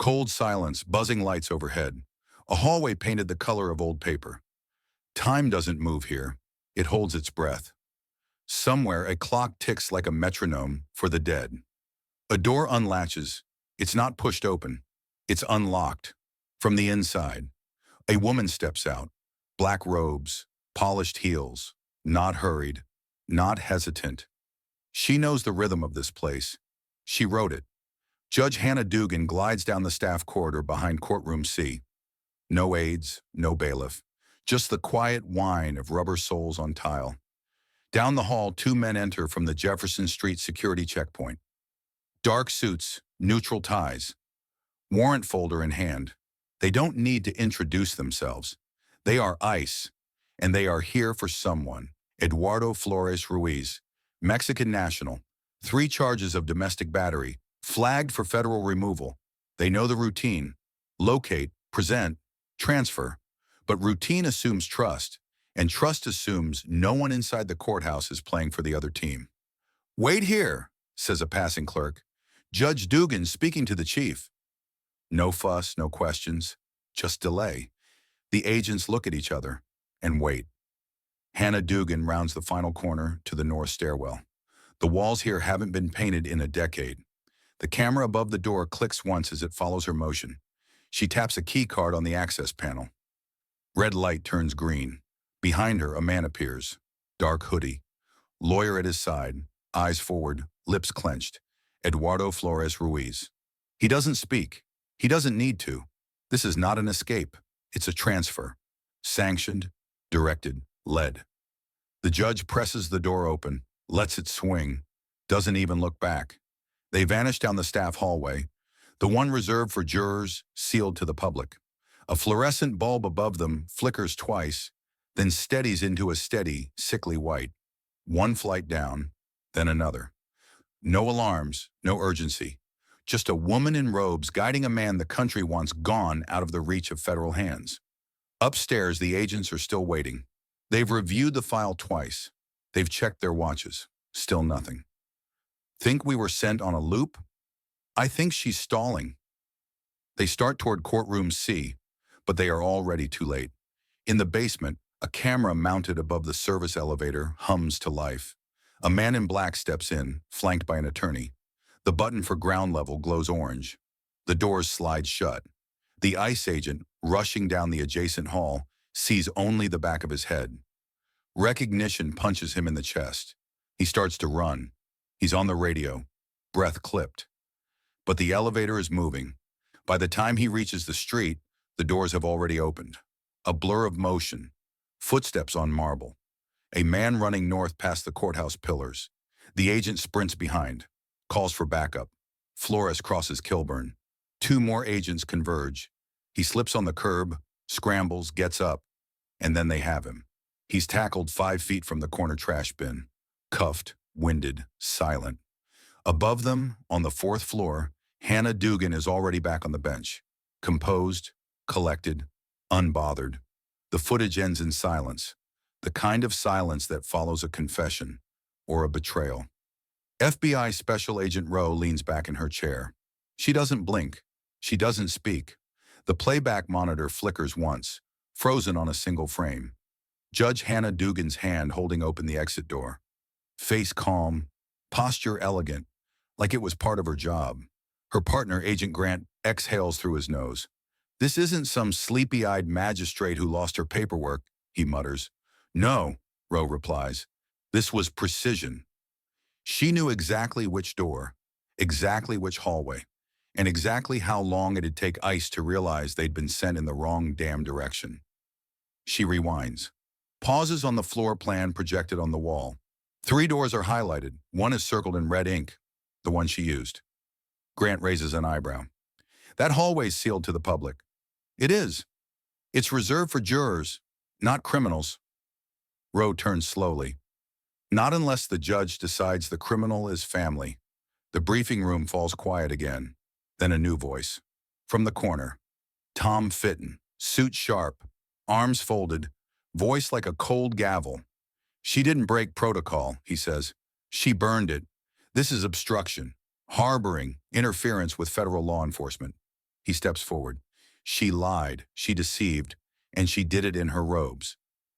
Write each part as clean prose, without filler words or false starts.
Cold silence, buzzing lights overhead. A hallway painted the color of old paper. Time doesn't move here. It holds its breath. Somewhere, a clock ticks like a metronome for the dead. A door unlatches. It's not pushed open. It's unlocked. From the inside, a woman steps out. Black robes, polished heels, not hurried, not hesitant. She knows the rhythm of this place. She wrote it. Judge Hannah Dugan glides down the staff corridor behind courtroom C. No aides, no bailiff. Just the quiet whine of rubber soles on tile. Down the hall, two men enter from the Jefferson Street security checkpoint. Dark suits, neutral ties. Warrant folder in hand. They don't need to introduce themselves. They are ICE, and they are here for someone. Eduardo Flores Ruiz, Mexican national. 3 charges of domestic battery, flagged for federal removal. They know the routine. Locate, present, transfer. But routine assumes trust, and trust assumes no one inside the courthouse is playing for the other team. "Wait here," says a passing clerk. "Judge Dugan speaking to the chief." No fuss, no questions, just delay. The agents look at each other and wait. Hannah Dugan rounds the final corner to the north stairwell. The walls here haven't been painted in a decade. The camera above the door clicks once as it follows her motion. She taps a key card on the access panel. Red light turns green. Behind her, a man appears. Dark hoodie. Lawyer at his side, eyes forward, lips clenched. Eduardo Flores Ruiz. He doesn't speak. He doesn't need to. This is not an escape. It's a transfer. Sanctioned, directed, led. The judge presses the door open, lets it swing, doesn't even look back. They vanish down the staff hallway, the one reserved for jurors, sealed to the public. A fluorescent bulb above them flickers twice, then steadies into a steady, sickly white. One flight down, then another. No alarms, no urgency. Just a woman in robes guiding a man the country wants gone out of the reach of federal hands. Upstairs, the agents are still waiting. They've reviewed the file twice. They've checked their watches. Still nothing. Think we were sent on a loop? I think she's stalling. They start toward courtroom C, but they are already too late. In the basement, a camera mounted above the service elevator hums to life. A man in black steps in, flanked by an attorney. The button for ground level glows orange. The doors slide shut. The ICE agent, rushing down the adjacent hall, sees only the back of his head. Recognition punches him in the chest. He starts to run. He's on the radio, breath clipped. But the elevator is moving. By the time he reaches the street, the doors have already opened. A blur of motion. Footsteps on marble. A man running north past the courthouse pillars. The agent sprints behind. Calls for backup. Flores crosses Kilburn. 2 more agents converge. He slips on the curb, scrambles, gets up, and then they have him. He's tackled 5 feet from the corner trash bin. Cuffed, winded, silent. Above them, on the 4th floor, Hannah Dugan is already back on the bench. Composed, collected, unbothered. The footage ends in silence. The kind of silence that follows a confession or a betrayal. FBI Special Agent Rowe leans back in her chair. She doesn't blink. She doesn't speak. The playback monitor flickers once, frozen on a single frame. Judge Hannah Dugan's hand holding open the exit door. Face calm, posture elegant, like it was part of her job. Her partner, Agent Grant, exhales through his nose. "This isn't some sleepy-eyed magistrate who lost her paperwork," he mutters. "No," Rowe replies. "This was precision." She knew exactly which door, exactly which hallway, and exactly how long it'd take ICE to realize they'd been sent in the wrong damn direction. She rewinds. Pauses on the floor plan projected on the wall. 3 doors are highlighted. One is circled in red ink, the one she used. Grant raises an eyebrow. "That hallway's sealed to the public." "It is. It's reserved for jurors, not criminals." Rowe turns slowly. "Not unless the judge decides the criminal is family." The briefing room falls quiet again. Then a new voice. From the corner. Tom Fitton, suit sharp, arms folded, voice like a cold gavel. "She didn't break protocol," he says. "She burned it. This is obstruction, harboring, interference with federal law enforcement." He steps forward. She lied, she deceived, and she did it in her robes.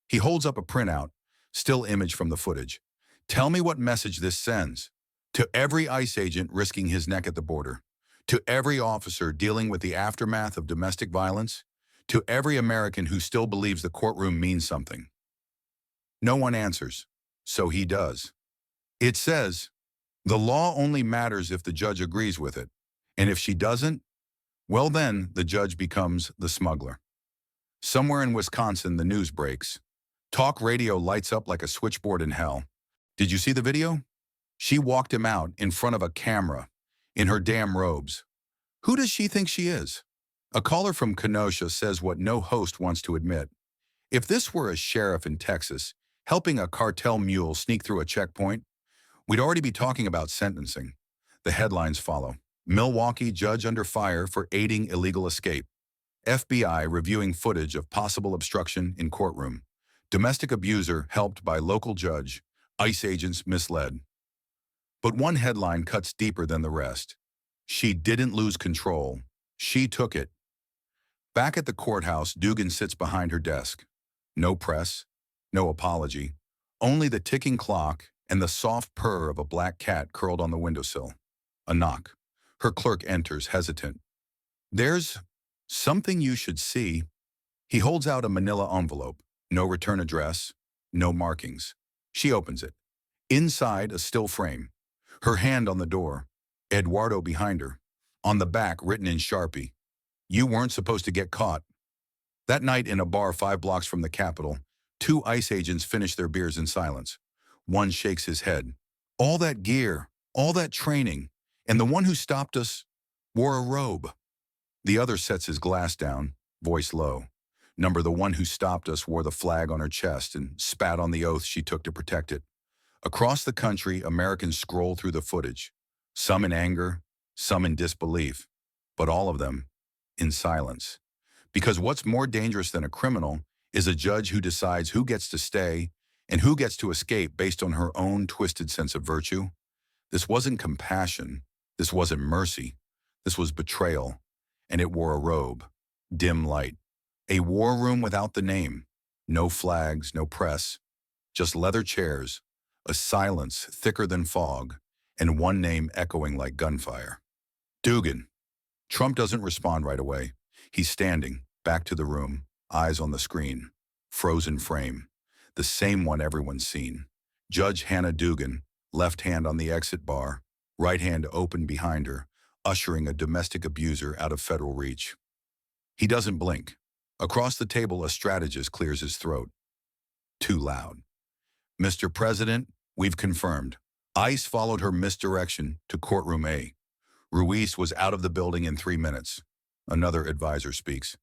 He holds up a printout, still image from the footage. Tell me what message this sends. To every ICE agent risking his neck at the border. To every officer dealing with the aftermath of domestic violence. To every American who still believes the courtroom means something. No one answers, so he does. It says, the law only matters if the judge agrees with it, and if she doesn't, well then, the judge becomes the smuggler. Somewhere in Wisconsin, the news breaks. Talk radio lights up like a switchboard in hell. Did you see the video? She walked him out in front of a camera, in her damn robes. Who does she think she is? A caller from Kenosha says what no host wants to admit. If this were a sheriff in Texas, helping a cartel mule sneak through a checkpoint, we'd already be talking about sentencing. The headlines follow. Milwaukee judge under fire for aiding illegal escape. FBI reviewing footage of possible obstruction in courtroom. Domestic abuser helped by local judge. ICE agents misled. But one headline cuts deeper than the rest. She didn't lose control. She took it. Back at the courthouse, Dugan sits behind her desk. No press, no apology, only the ticking clock and the soft purr of a black cat curled on the windowsill. A knock. Her clerk enters, hesitant. There's something you should see. He holds out a manila envelope. No return address, no markings. She opens it. Inside, a still frame. Her hand on the door. Eduardo behind her. On the back, written in Sharpie. You weren't supposed to get caught. That night in a bar 5 blocks from the Capitol, 2 ICE agents finish their beers in silence. One shakes his head. All that gear, all that training, and the one who stopped us wore a robe. The other sets his glass down, voice low. Number, the one who stopped us wore the flag on her chest and spat on the oath she took to protect it. Across the country, Americans scroll through the footage, some in anger, some in disbelief, but all of them in silence. Because what's more dangerous than a criminal is a judge who decides who gets to stay and who gets to escape based on her own twisted sense of virtue. This wasn't compassion. This wasn't mercy. This was betrayal. And it wore a robe, dim light. A war room without the name. No flags, no press. Just leather chairs, a silence thicker than fog, and one name echoing like gunfire. Dugan. Trump doesn't respond right away. He's standing, back to the room, eyes on the screen. Frozen frame. The same one everyone's seen. Judge Hannah Dugan, left hand on the exit bar, right hand open behind her, ushering a domestic abuser out of federal reach. He doesn't blink. Across the table, a strategist clears his throat. Too loud. Mr. President, we've confirmed. ICE followed her misdirection to courtroom A. Ruiz was out of the building in 3 minutes. Another advisor speaks.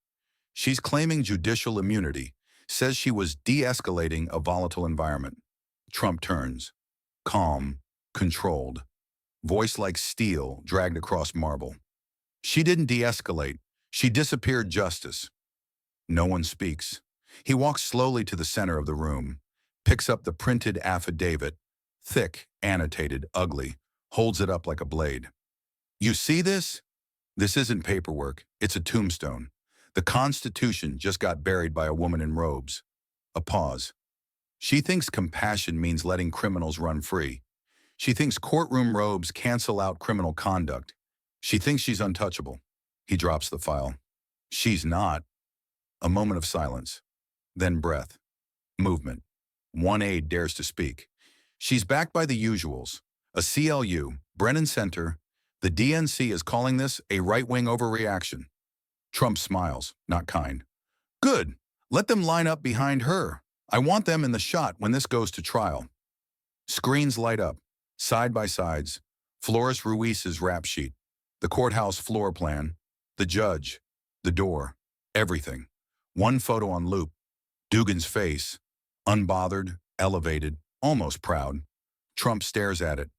She's claiming judicial immunity, says she was de-escalating a volatile environment. Trump turns. Calm, controlled. Voice like steel dragged across marble. She didn't de-escalate. She disappeared justice. No one speaks. He walks slowly to the center of the room, picks up the printed affidavit, thick, annotated, ugly, holds it up like a blade. You see this? This isn't paperwork. It's a tombstone. The Constitution just got buried by a woman in robes. A pause. She thinks compassion means letting criminals run free. She thinks courtroom robes cancel out criminal conduct. She thinks she's untouchable. He drops the file. She's not. A moment of silence. Then breath. Movement. One aide dares to speak. She's backed by the usuals. A CLU, Brennan Center. The DNC is calling this a right-wing overreaction. Trump smiles, not kind. Good. Let them line up behind her. I want them in the shot when this goes to trial. Screens light up. Side by sides. Flores Ruiz's rap sheet. The courthouse floor plan. The judge. The door. Everything. One photo on loop. Dugan's face. Unbothered, elevated, almost proud. Trump stares at it.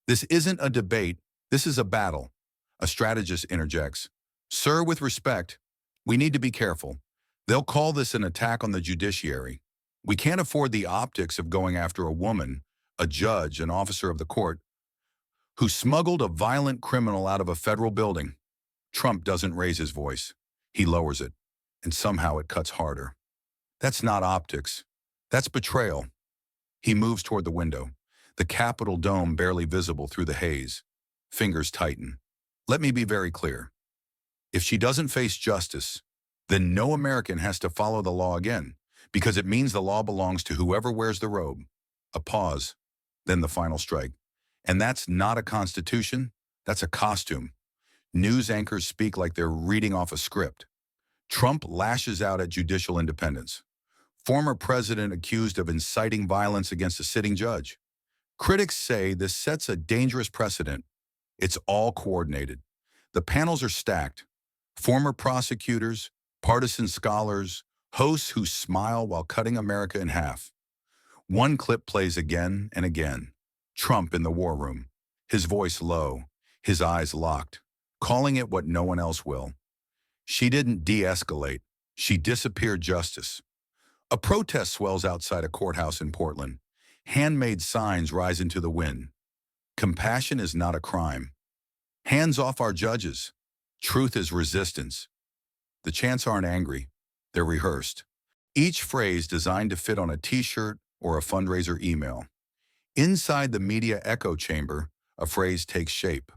This isn't a debate. This is a battle. A strategist interjects. Sir, with respect, we need to be careful. They'll call this an attack on the judiciary. We can't afford the optics of going after a woman, a judge, an officer of the court, who smuggled a violent criminal out of a federal building. Trump doesn't raise his voice. He lowers it, and somehow it cuts harder. That's not optics. That's betrayal. He moves toward the window, the Capitol dome barely visible through the haze. Fingers tighten. Let me be very clear. If she doesn't face justice, then no American has to follow the law again, because it means the law belongs to whoever wears the robe. A pause, then the final strike. And that's not a constitution, that's a costume. News anchors speak like they're reading off a script. Trump lashes out at judicial independence. Former president accused of inciting violence against a sitting judge. Critics say this sets a dangerous precedent. It's all coordinated. The panels are stacked. Former prosecutors, partisan scholars, hosts who smile while cutting America in half. One clip plays again and again. Trump in the war room, his voice low, his eyes locked, calling it what no one else will. She didn't de-escalate. She disappeared justice. A protest swells outside a courthouse in Portland. Handmade signs rise into the wind. Compassion is not a crime. Hands off our judges. Truth is resistance. The chants aren't angry. They're rehearsed. Each phrase designed to fit on a t-shirt or a fundraiser email. Inside the media echo chamber, a phrase takes shape.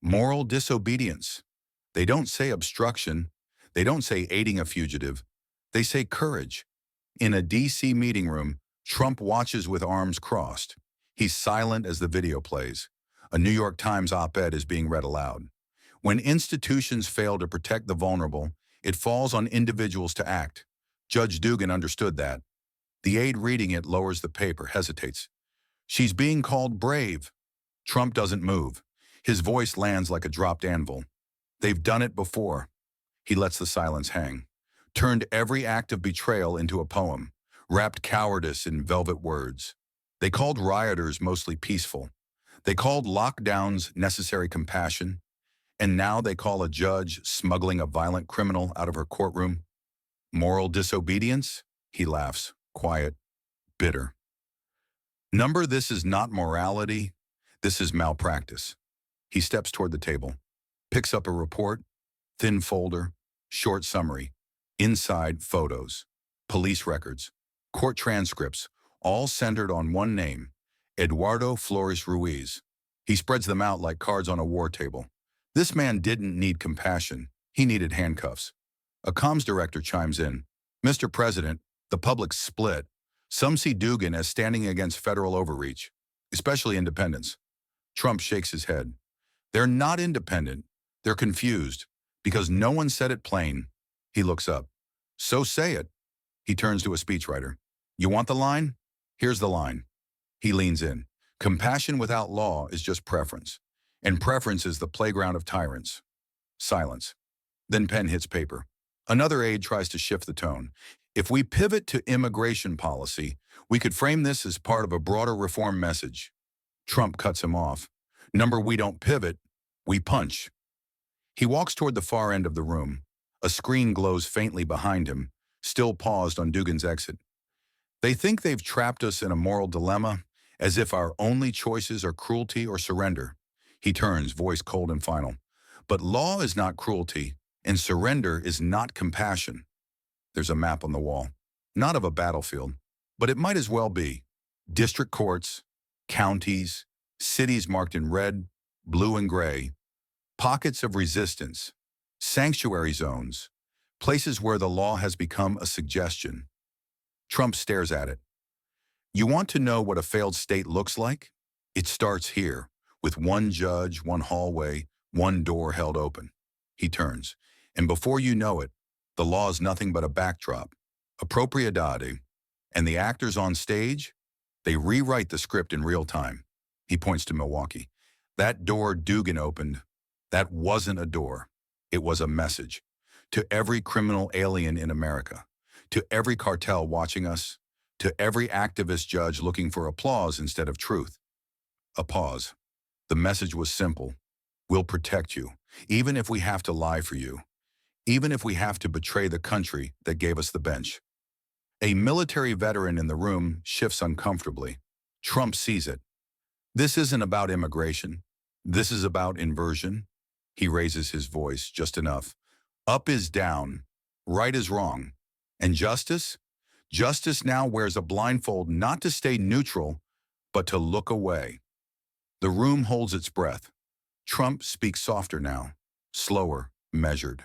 Moral disobedience. They don't say obstruction. They don't say aiding a fugitive. They say courage. In a D.C. meeting room, Trump watches with arms crossed. He's silent as the video plays. A New York Times op-ed is being read aloud. When institutions fail to protect the vulnerable, it falls on individuals to act. Judge Dugan understood that. The aide reading it lowers the paper, hesitates. She's being called brave. Trump doesn't move. His voice lands like a dropped anvil. They've done it before. He lets the silence hang. Turned every act of betrayal into a poem, wrapped cowardice in velvet words. They called rioters mostly peaceful. They called lockdowns necessary compassion. And now they call a judge smuggling a violent criminal out of her courtroom. Moral disobedience? He laughs, quiet, bitter. This is not morality. This is malpractice. He steps toward the table, picks up a report, thin folder, short summary. Inside, photos, police records, court transcripts, all centered on one name, Eduardo Flores Ruiz. He spreads them out like cards on a war table. This man didn't need compassion. He needed handcuffs. A comms director chimes in. Mr. President, the public's split. Some see Dugan as standing against federal overreach, especially independents. Trump shakes his head. They're not independent. They're confused because no one said it plain. He looks up. So say it. He turns to a speechwriter. You want the line? Here's the line. He leans in. Compassion without law is just preference. And preference is the playground of tyrants. Silence. Then pen hits paper. Another aide tries to shift the tone. If we pivot to immigration policy, we could frame this as part of a broader reform message. Trump cuts him off. We don't pivot, we punch. He walks toward the far end of the room. A screen glows faintly behind him, still paused on Dugan's exit. They think they've trapped us in a moral dilemma, as if our only choices are cruelty or surrender. He turns, voice cold and final. But law is not cruelty, and surrender is not compassion. There's a map on the wall, not of a battlefield, but it might as well be. District courts, counties, cities marked in red, blue, and gray, pockets of resistance, sanctuary zones, places where the law has become a suggestion. Trump stares at it. You want to know what a failed state looks like? It starts here, with one judge, one hallway, one door held open. He turns, and before you know it, the law is nothing but a backdrop, a propriedade, and the actors on stage, they rewrite the script in real time. He points to Milwaukee. That door Dugan opened, that wasn't a door. It was a message to every criminal alien in America, to every cartel watching us, to every activist judge looking for applause instead of truth. A pause. The message was simple. We'll protect you, even if we have to lie for you, even if we have to betray the country that gave us the bench. A military veteran in the room shifts uncomfortably. Trump sees it. This isn't about immigration. This is about inversion. He raises his voice just enough. Up is down, right is wrong. And justice? Justice now wears a blindfold not to stay neutral, but to look away. The room holds its breath. Trump speaks softer now, slower, measured.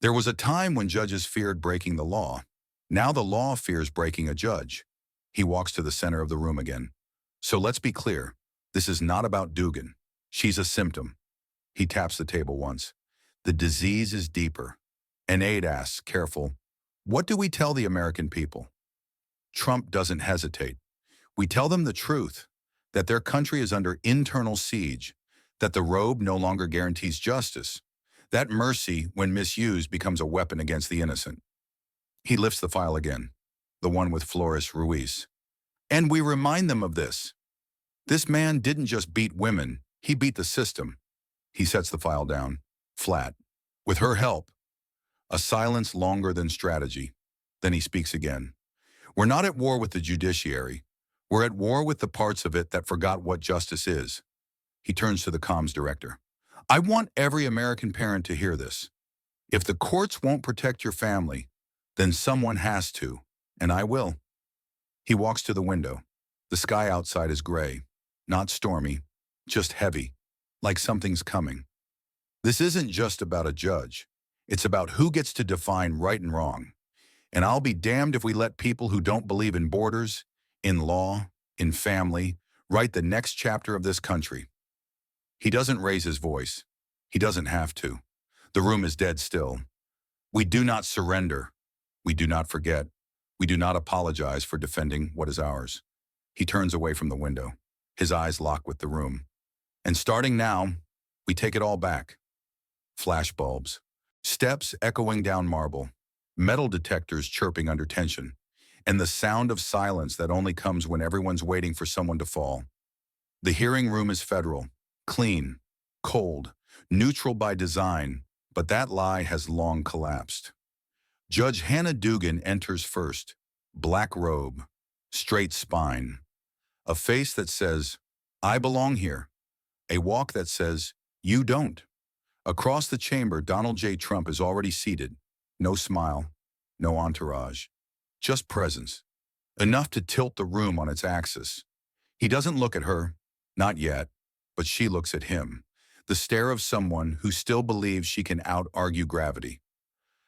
There was a time when judges feared breaking the law. Now the law fears breaking a judge. He walks to the center of the room again. So let's be clear. This is not about Dugan. She's a symptom. He taps the table once. The disease is deeper. An aide asks, careful, what do we tell the American people? Trump doesn't hesitate. We tell them the truth, that their country is under internal siege, that the robe no longer guarantees justice, that mercy, when misused, becomes a weapon against the innocent. He lifts the file again, the one with Flores Ruiz. And we remind them of this. This man didn't just beat women, he beat the system. He sets the file down, flat. With her help. A silence longer than strategy. Then he speaks again. We're not at war with the judiciary. We're at war with the parts of it that forgot what justice is. He turns to the comms director. I want every American parent to hear this. If the courts won't protect your family, then someone has to, and I will. He walks to the window. The sky outside is gray, not stormy, just heavy, like something's coming. This isn't just about a judge. It's about who gets to define right and wrong. And I'll be damned if we let people who don't believe in borders, in law, in family, write the next chapter of this country. He doesn't raise his voice. He doesn't have to. The room is dead still. We do not surrender. We do not forget. We do not apologize for defending what is ours. He turns away from the window. His eyes lock with the room. And starting now, we take it all back. Flashbulbs. Steps echoing down marble. Metal detectors chirping under tension. And the sound of silence that only comes when everyone's waiting for someone to fall. The hearing room is federal. Clean. Cold. Neutral by design. But that lie has long collapsed. Judge Hannah Dugan enters first. Black robe. Straight spine. A face that says, I belong here. A walk that says, you don't. Across the chamber, Donald J. Trump is already seated. No smile, no entourage, just presence. Enough to tilt the room on its axis. He doesn't look at her, not yet, but she looks at him. The stare of someone who still believes she can out-argue gravity.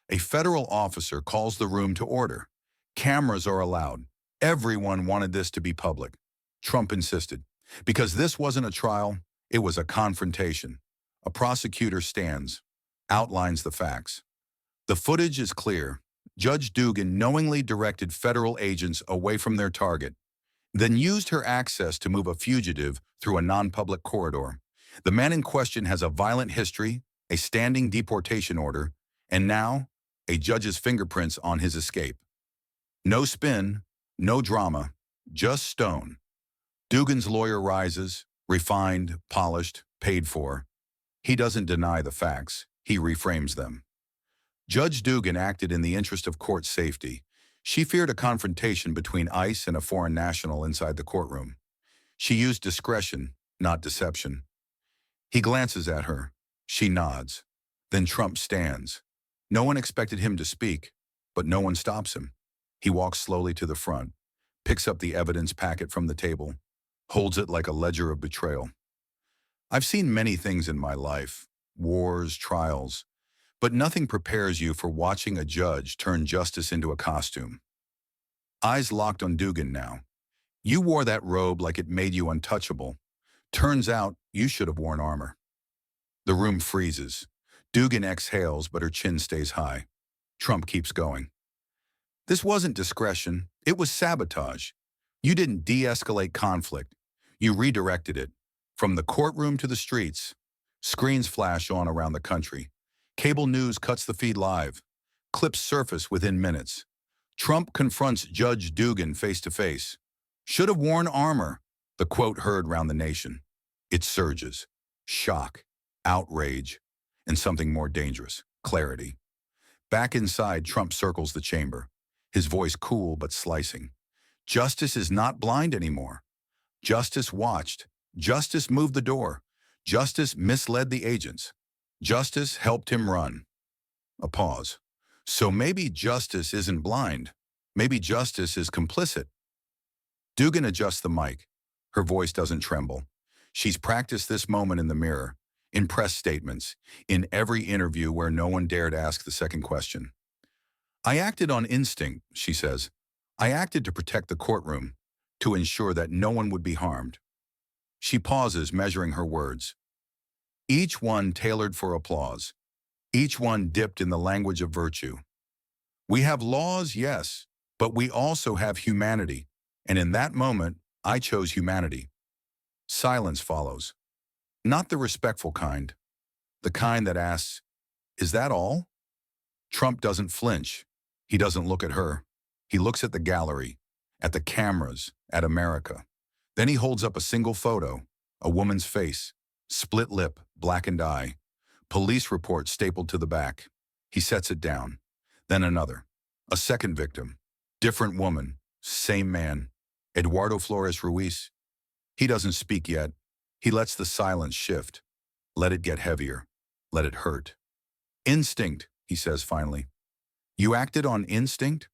A federal officer calls the room to order. Cameras are allowed. Everyone wanted this to be public. Trump insisted. Because this wasn't a trial, it was a confrontation. A prosecutor stands, outlines the facts. The footage is clear. Judge Dugan knowingly directed federal agents away from their target, then used her access to move a fugitive through a non-public corridor. The man in question has a violent history, a standing deportation order, and now, a judge's fingerprints on his escape. No spin, no drama, just stone. Dugan's lawyer rises, refined, polished, paid for. He doesn't deny the facts, he reframes them. Judge Dugan acted in the interest of court safety. She feared a confrontation between ICE and a foreign national inside the courtroom. She used discretion, not deception. He glances at her. She nods. Then Trump stands. No one expected him to speak, but no one stops him. He walks slowly to the front, picks up the evidence packet from the table, holds it like a ledger of betrayal. I've seen many things in my life, wars, trials, but nothing prepares you for watching a judge turn justice into a costume. Eyes locked on Dugan now. You wore that robe like it made you untouchable. Turns out you should have worn armor. The room freezes. Dugan exhales, but her chin stays high. Trump keeps going. This wasn't discretion, it was sabotage. You didn't de-escalate conflict. You redirected it. From the courtroom to the streets, screens flash on around the country. Cable news cuts the feed live. Clips surface within minutes. Trump confronts Judge Dugan face to face. Should have worn armor, the quote heard round the nation. It surges. Shock, outrage, and something more dangerous, clarity. Back inside, Trump circles the chamber, his voice cool but slicing. Justice is not blind anymore. Justice watched. Justice moved the door. Justice misled the agents. Justice helped him run. A pause. So maybe justice isn't blind. Maybe justice is complicit. Dugan adjusts the mic. Her voice doesn't tremble. She's practiced this moment in the mirror, in press statements, in every interview where no one dared ask the second question. I acted on instinct, she says. I acted to protect the courtroom, to ensure that no one would be harmed. She pauses, measuring her words. Each one tailored for applause. Each one dipped in the language of virtue. We have laws, yes, but we also have humanity. And in that moment, I chose humanity. Silence follows. Not the respectful kind. The kind that asks, is that all? Trump doesn't flinch. He doesn't look at her. He looks at the gallery, at the cameras, at America. Then he holds up a single photo, a woman's face, split lip, blackened eye, police report stapled to the back. He sets it down. Then another. A second victim. Different woman. Same man. Eduardo Flores Ruiz. He doesn't speak yet. He lets the silence shift. Let it get heavier. Let it hurt. Instinct, he says finally. You acted on instinct?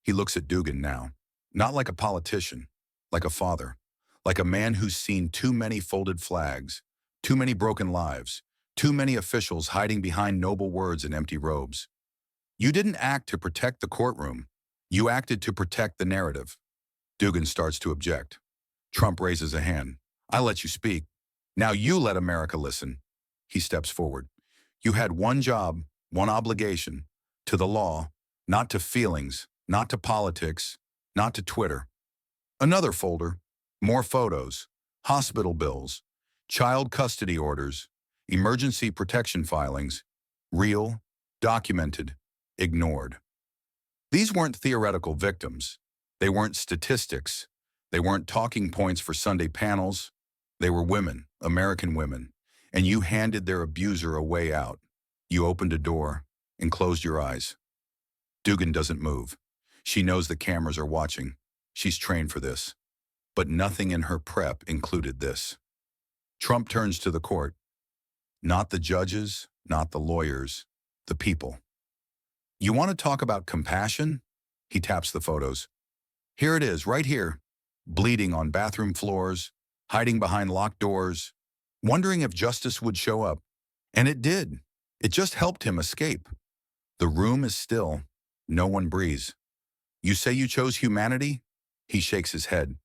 He looks at Dugan now. Not like a politician. Like a father. Like a man who's seen too many folded flags. Too many broken lives. Too many officials hiding behind noble words and empty robes. You didn't act to protect the courtroom. You acted to protect the narrative. Dugan starts to object. Trump raises a hand. I let you speak. Now you let America listen. He steps forward. You had one job, one obligation, to the law, not to feelings, not to politics, not to Twitter. Another folder, more photos, hospital bills, child custody orders, emergency protection filings, real, documented, ignored. These weren't theoretical victims. They weren't statistics. They weren't talking points for Sunday panels. They were women, American women, and you handed their abuser a way out. You opened a door and closed your eyes. Dugan doesn't move. She knows the cameras are watching. She's trained for this. But nothing in her prep included this. Trump turns to the court. Not the judges, not the lawyers, the people. You want to talk about compassion? He taps the photos. Here it is, right here. Bleeding on bathroom floors, hiding behind locked doors, wondering if justice would show up. And it did. It just helped him escape. The room is still. No one breathes. You say you chose humanity? He shakes his head.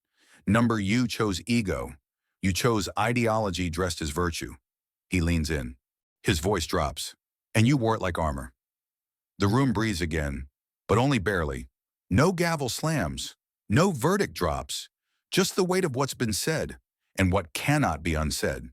Number, you chose ego. You chose ideology dressed as virtue. He leans in. His voice drops. And you wore it like armor. The room breathes again, but only barely. No gavel slams. No verdict drops. Just the weight of what's been said and what cannot be unsaid.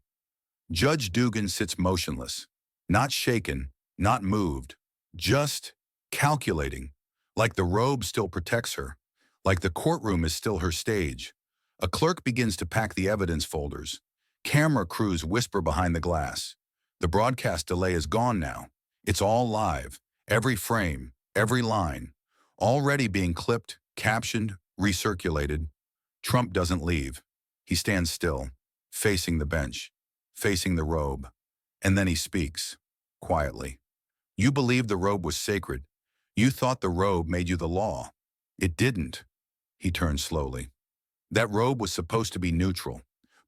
Judge Dugan sits motionless, not shaken, not moved, just calculating, like the robe still protects her, like the courtroom is still her stage. A clerk begins to pack the evidence folders. Camera crews whisper behind the glass. The broadcast delay is gone now. It's all live, every frame, every line, already being clipped, captioned, recirculated. Trump doesn't leave. He stands still, facing the bench, facing the robe, and then he speaks, quietly. You believed the robe was sacred. You thought the robe made you the law. It didn't. He turns slowly. That robe was supposed to be neutral,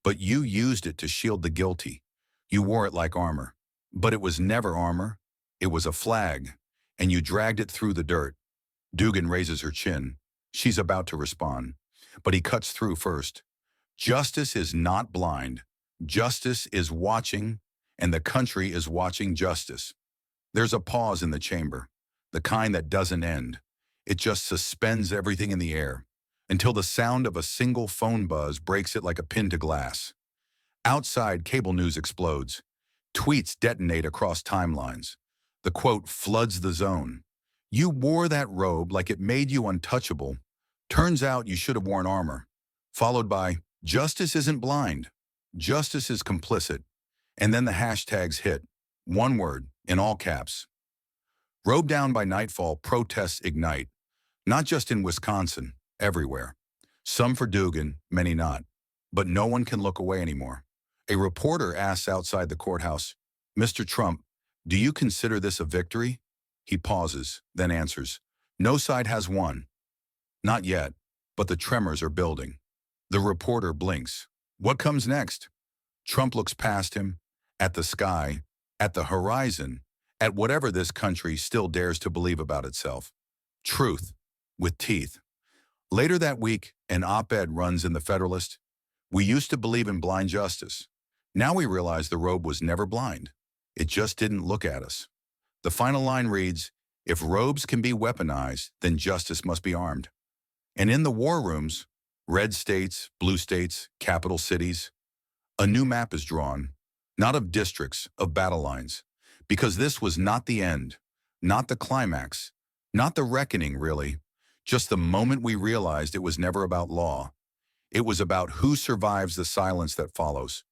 but you used it to shield the guilty. You wore it like armor, but it was never armor. It was a flag, and you dragged it through the dirt. Dugan raises her chin. She's about to respond, but he cuts through first. Justice is not blind. Justice is watching, and the country is watching justice. There's a pause in the chamber, the kind that doesn't end. It just suspends everything in the air, until the sound of a single phone buzz breaks it like a pin to glass. Outside, cable news explodes. Tweets detonate across timelines. The quote floods the zone. You wore that robe like it made you untouchable. Turns out you should have worn armor. Followed by, justice isn't blind. Justice is complicit. And then the hashtags hit. One word, in all caps. Robe down by nightfall, protests ignite. Not just in Wisconsin, everywhere. Some for Dugan, many not. But no one can look away anymore. A reporter asks outside the courthouse, Mr. Trump, Do you consider this a victory? He pauses, then answers, no side has won. Not yet, but the tremors are building. The reporter blinks. What comes next? Trump looks past him, at the sky, at the horizon, at whatever this country still dares to believe about itself. Truth, with teeth. Later that week, an op-ed runs in the Federalist. We used to believe in blind justice. Now we realize the robe was never blind. It just didn't look at us. The final line reads, if robes can be weaponized, then justice must be armed. And in the war rooms, red states, blue states, capital cities, a new map is drawn, not of districts, of battle lines, because this was not the end, not the climax, not the reckoning, really, just the moment we realized it was never about law. It was about who survives the silence that follows,